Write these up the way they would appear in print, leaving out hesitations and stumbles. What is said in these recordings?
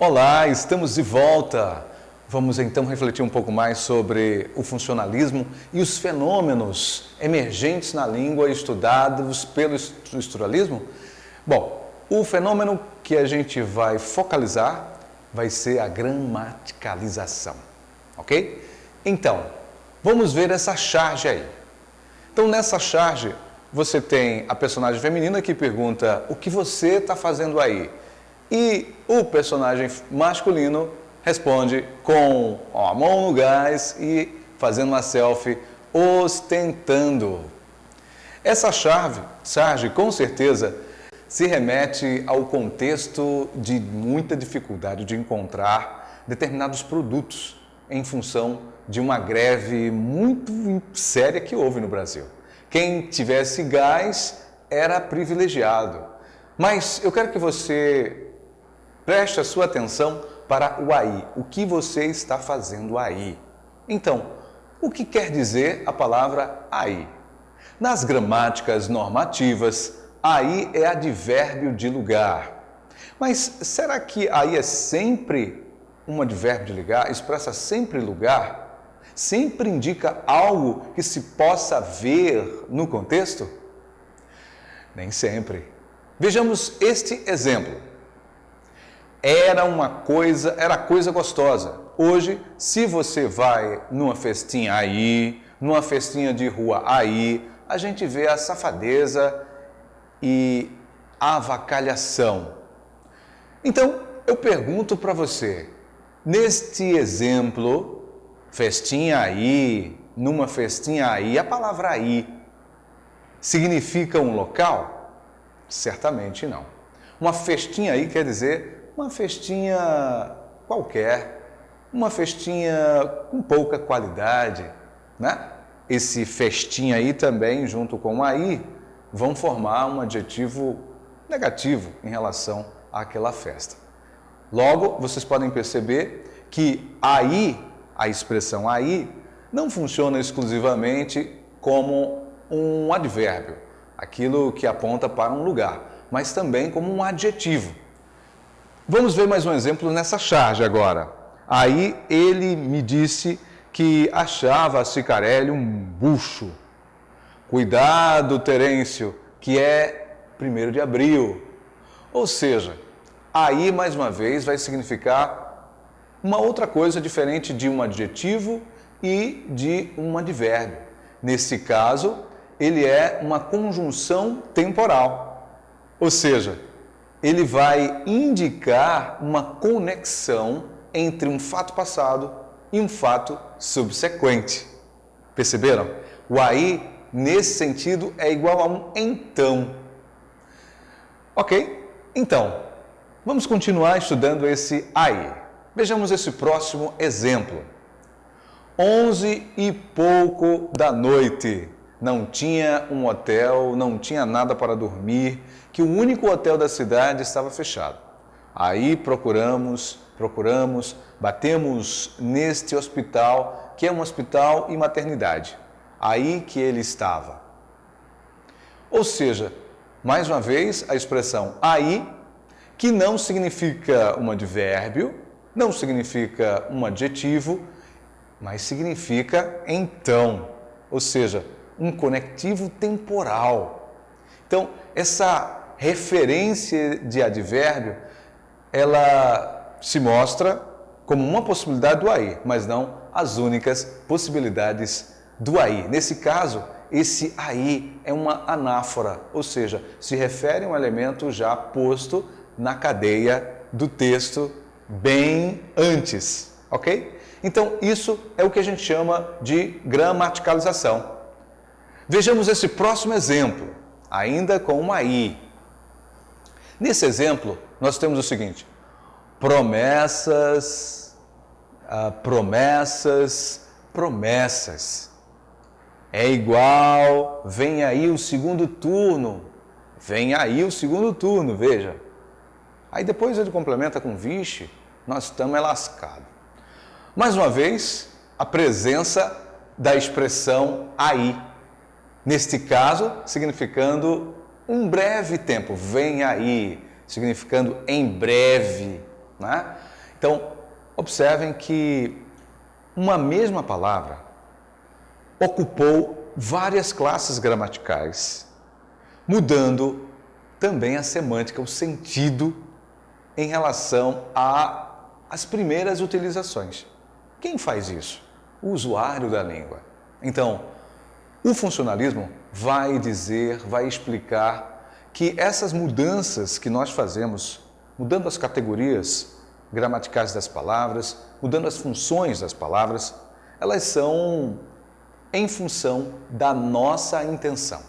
Olá, estamos de volta. Vamos então refletir um pouco mais sobre o funcionalismo e os fenômenos emergentes na língua estudados pelo estruturalismo? Bom, o fenômeno que a gente vai focalizar vai ser a gramaticalização, ok? Então, vamos ver essa charge aí. Então, nessa charge, você tem a personagem feminina que pergunta: o que você está fazendo aí? E o personagem masculino responde com a mão no gás e fazendo uma selfie, ostentando. Essa charge com certeza se remete ao contexto de muita dificuldade de encontrar determinados produtos em função de uma greve muito séria que houve no Brasil. Quem tivesse gás era privilegiado. Mas eu quero que você preste a sua atenção para o aí. O que você está fazendo aí? Então, o que quer dizer a palavra aí? Nas gramáticas normativas, aí é advérbio de lugar. Mas será que aí é sempre um advérbio de lugar? Expressa sempre lugar? Sempre indica algo que se possa ver no contexto? Nem sempre. Vejamos este exemplo. Era coisa gostosa. Hoje, se você vai numa festinha aí, numa festinha de rua aí, a gente vê a safadeza e a avacalhação. Então, eu pergunto para você, neste exemplo, festinha aí, numa festinha aí, a palavra aí significa um local? Certamente não. Uma festinha aí quer dizer uma festinha qualquer, uma festinha com pouca qualidade, né? Esse festinha aí também, junto com aí, vão formar um adjetivo negativo em relação àquela festa. Logo, vocês podem perceber que aí, a expressão aí, não funciona exclusivamente como um advérbio, aquilo que aponta para um lugar, mas também como um adjetivo. Vamos ver mais um exemplo nessa charge agora. Aí ele me disse que achava a Cicarelli um bucho. Cuidado, Terêncio, que é 1º de abril. Ou seja, aí mais uma vez vai significar uma outra coisa diferente de um adjetivo e de um advérbio. Nesse caso, ele é uma conjunção temporal. Ou seja, ele vai indicar uma conexão entre um fato passado e um fato subsequente. Perceberam? O aí, nesse sentido, é igual a um então. Ok? Então, vamos continuar estudando esse aí. Vejamos esse próximo exemplo. 11 e pouco da noite. Não tinha um hotel, não tinha nada para dormir, que o único hotel da cidade estava fechado. Aí procuramos, batemos neste hospital, que é um hospital e maternidade. Aí que ele estava. Ou seja, mais uma vez, a expressão aí, que não significa um advérbio, não significa um adjetivo, mas significa então. Ou seja, um conectivo temporal. Então, essa referência de advérbio, ela se mostra como uma possibilidade do aí, mas não as únicas possibilidades do aí. Nesse caso, esse aí é uma anáfora, ou seja, se refere a um elemento já posto na cadeia do texto bem antes, ok? Então, isso é o que a gente chama de gramaticalização. Vejamos esse próximo exemplo, ainda com um aí. Nesse exemplo, nós temos o seguinte: promessas. É igual, vem aí o segundo turno. Veja. Aí depois ele complementa com vixe, nós estamos lascados. Mais uma vez, a presença da expressão aí. Neste caso, significando um breve tempo, vem aí, significando em breve, né? Então, observem que uma mesma palavra ocupou várias classes gramaticais, mudando também a semântica, o sentido em relação às primeiras utilizações. Quem faz isso? O usuário da língua. Então, o funcionalismo vai dizer, vai explicar que essas mudanças que nós fazemos, mudando as categorias gramaticais das palavras, mudando as funções das palavras, elas são em função da nossa intenção.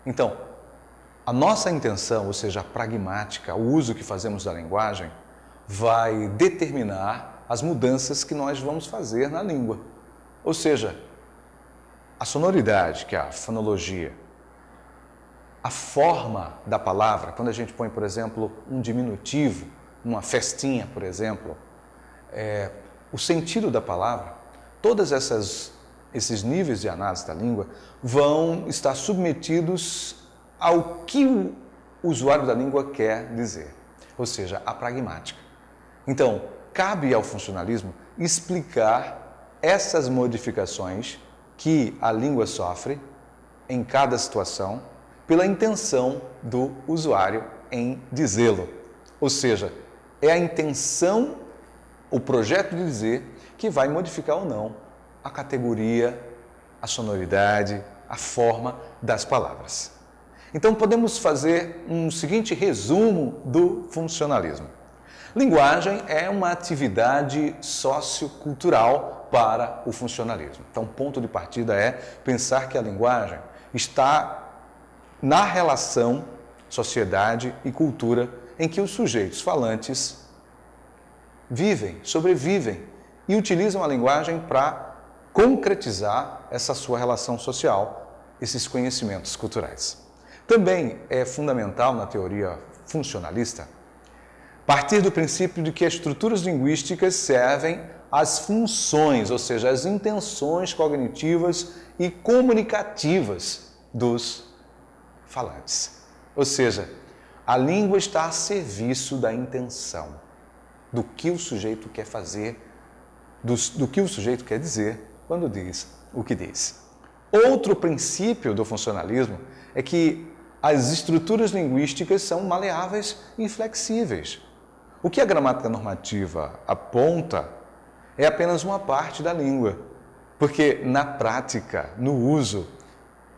Então, a nossa intenção, ou seja, a pragmática, o uso que fazemos da linguagem, vai determinar as mudanças que nós vamos fazer na língua. Ou seja, a sonoridade, que é a fonologia, a forma da palavra, quando a gente põe, por exemplo, um diminutivo, uma festinha, por exemplo, o sentido da palavra, todos esses níveis de análise da língua vão estar submetidos ao que o usuário da língua quer dizer, ou seja, a pragmática. Então, cabe ao funcionalismo explicar essas modificações que a língua sofre em cada situação pela intenção do usuário em dizê-lo. Ou seja, é a intenção, o projeto de dizer, que vai modificar ou não a categoria, a sonoridade, a forma das palavras. Então, podemos fazer um seguinte resumo do funcionalismo. Linguagem é uma atividade sociocultural para o funcionalismo. Então, o ponto de partida é pensar que a linguagem está na relação sociedade e cultura em que os sujeitos falantes vivem, sobrevivem e utilizam a linguagem para concretizar essa sua relação social, esses conhecimentos culturais. Também é fundamental na teoria funcionalista partir do princípio de que as estruturas linguísticas servem às funções, ou seja, às intenções cognitivas e comunicativas dos falantes. Ou seja, a língua está a serviço da intenção, do que o sujeito quer fazer, do que o sujeito quer dizer quando diz o que diz. Outro princípio do funcionalismo é que as estruturas linguísticas são maleáveis e flexíveis. O que a gramática normativa aponta é apenas uma parte da língua, porque na prática, no uso,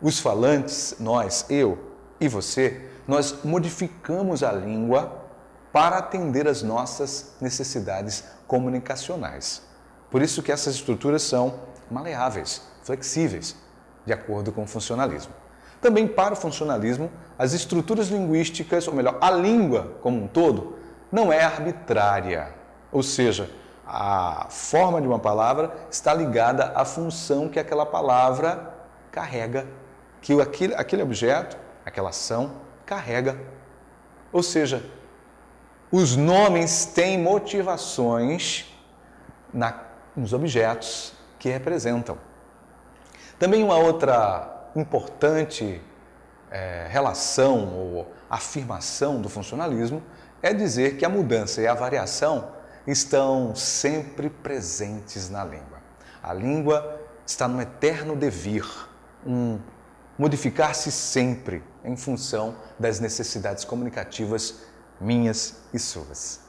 os falantes, nós, eu e você, nós modificamos a língua para atender às nossas necessidades comunicacionais. Por isso que essas estruturas são maleáveis, flexíveis, de acordo com o funcionalismo. Também para o funcionalismo, as estruturas linguísticas, ou melhor, a língua como um todo, não é arbitrária, ou seja, a forma de uma palavra está ligada à função que aquela palavra carrega, que aquele objeto, aquela ação, carrega. Ou seja, os nomes têm motivações nos objetos que representam. Também uma outra importante relação ou afirmação do funcionalismo é dizer que a mudança e a variação estão sempre presentes na língua. A língua está num eterno devir, modificar-se sempre em função das necessidades comunicativas minhas e suas.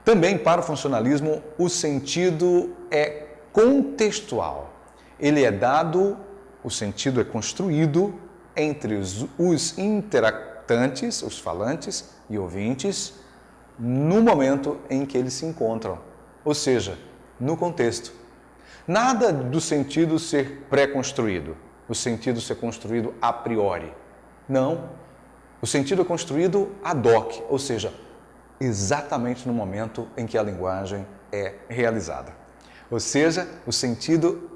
Também para o funcionalismo, o sentido é contextual. Ele é dado, o sentido é construído entre os interactantes, os falantes e ouvintes, no momento em que eles se encontram, ou seja, no contexto. Nada do sentido ser pré-construído, o sentido ser construído a priori. Não, o sentido é construído ad hoc, ou seja, exatamente no momento em que a linguagem é realizada. Ou seja, o sentido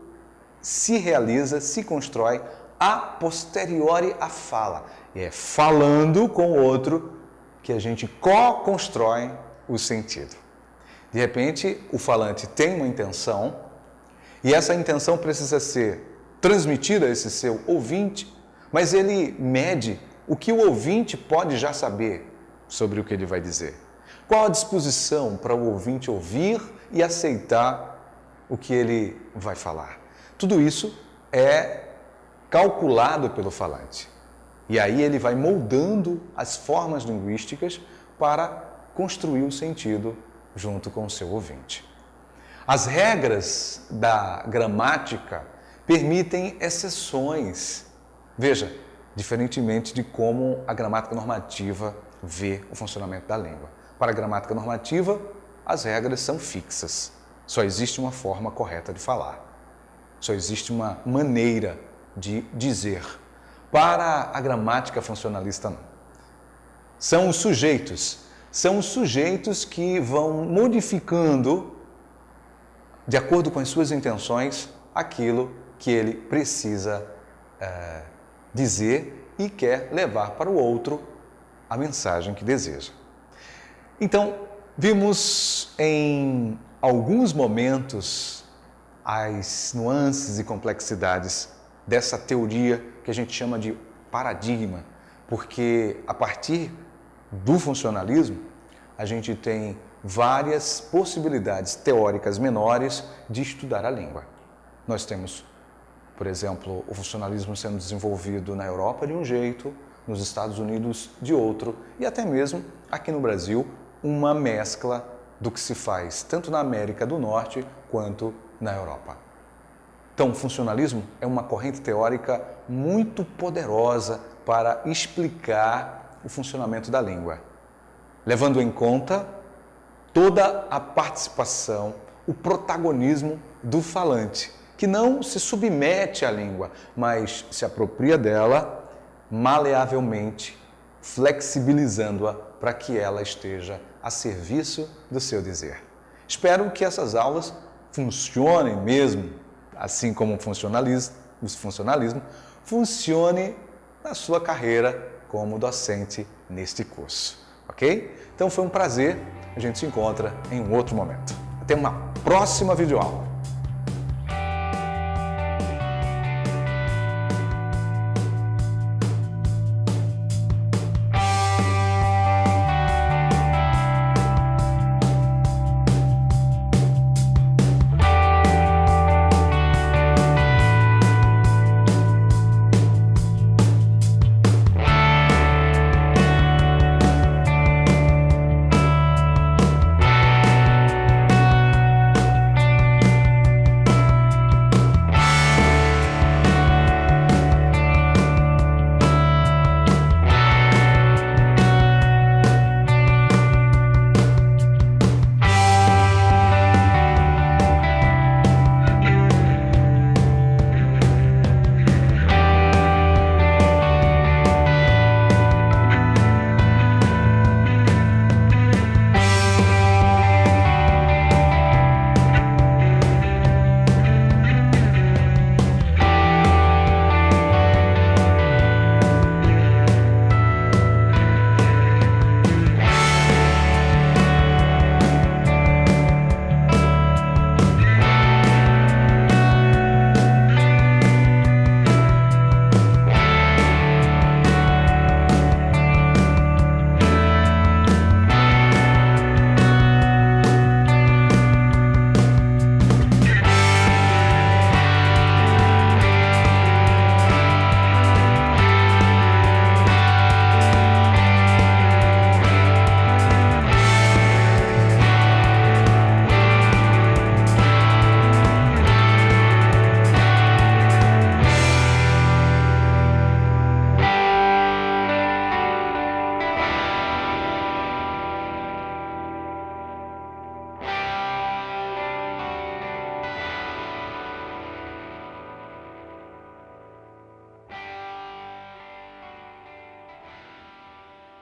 se realiza, se constrói a posteriori à fala. E é falando com o outro que a gente co-constrói o sentido. De repente, o falante tem uma intenção e essa intenção precisa ser transmitida a esse seu ouvinte, mas ele mede o que o ouvinte pode já saber sobre o que ele vai dizer. Qual a disposição para o ouvinte ouvir e aceitar o que ele vai falar? Tudo isso é calculado pelo falante. E aí ele vai moldando as formas linguísticas para construir o sentido junto com o seu ouvinte. As regras da gramática permitem exceções. Veja, diferentemente de como a gramática normativa vê o funcionamento da língua. Para a gramática normativa, as regras são fixas. Só existe uma forma correta de falar. Só existe uma maneira de dizer. Para a gramática funcionalista, não. São os sujeitos que vão modificando, de acordo com as suas intenções, aquilo que ele precisa dizer e quer levar para o outro a mensagem que deseja. Então, vimos em alguns momentos as nuances e complexidades dessa teoria que a gente chama de paradigma, porque a partir do funcionalismo a gente tem várias possibilidades teóricas menores de estudar a língua. Nós temos, por exemplo, o funcionalismo sendo desenvolvido na Europa de um jeito, nos Estados Unidos de outro e até mesmo aqui no Brasil uma mescla do que se faz tanto na América do Norte quanto na Europa. Então, o funcionalismo é uma corrente teórica muito poderosa para explicar o funcionamento da língua, levando em conta toda a participação, o protagonismo do falante, que não se submete à língua, mas se apropria dela maleavelmente, flexibilizando-a para que ela esteja a serviço do seu dizer. Espero que essas aulas funcionem mesmo, assim como o funcionalismo funcione na sua carreira como docente neste curso, ok? Então foi um prazer, a gente se encontra em um outro momento. Até uma próxima videoaula.